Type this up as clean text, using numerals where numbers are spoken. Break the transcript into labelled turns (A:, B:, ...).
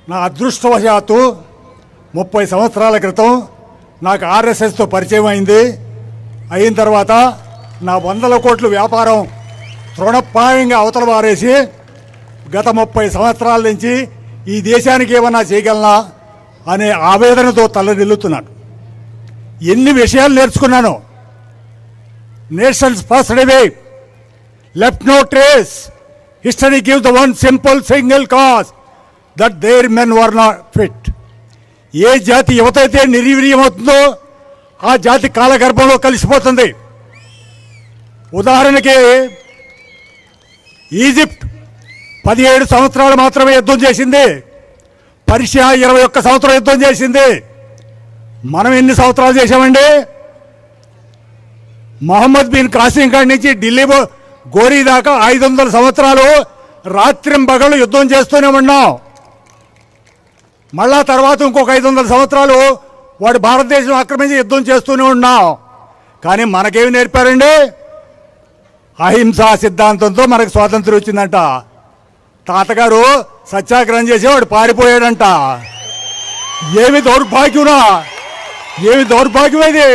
A: నా అదృష్టవశాత్తు 30 సంవత్సరాల క్రితం నాకు ఆర్ఎస్ఎస్తో పరిచయం అయిన తర్వాత నా 100 కోట్ల వ్యాపారం తృణప్రాయంగా అవతల పారేసి గత 30 సంవత్సరాల నుంచి ఈ దేశానికి ఏమన్నా చేయగలనా అనే ఆవేదనతో తలదిల్లుతున్నాను. ఎన్ని విషయాలు నేర్చుకున్నాను. Nations passed away, left no trace. History gives the one simple single cause that their men were not fit. ఏ జాతి యువతైతే నిర్వీర్యమవుతుందో ఆ జాతి కాలగర్భంలో కలిసిపోతుంది. ఉదాహరణకి ఈజిప్ట్ 17 సంవత్సరాలు మాత్రమే యుద్ధం చేసింది. పర్షియా 21 సంవత్సరం యుద్ధం చేసింది. మనం ఎన్ని సంవత్సరాలు చేశామండి? మహమ్మద్ బిన్ కాసిం కాడి నుంచి ఢిల్లీ గోరీ దాకా 500 సంవత్సరాలు రాత్రింబగళ్ళు యుద్ధం చేస్తూనే ఉన్నాం. మళ్ళా తర్వాత ఇంకొక 500 సంవత్సరాలు వాడు భారతదేశం ఆక్రమించి యుద్ధం చేస్తూనే ఉన్నాం. కానీ మనకేమి నేర్పారండి? అహింసా సిద్ధాంతంతో మనకు స్వాతంత్రం వచ్చిందంట. తాతగారు సత్యాగ్రహం చేసేవాడు పారిపోయాడంట. ఏమి దౌర్భాగ్యం ఇది.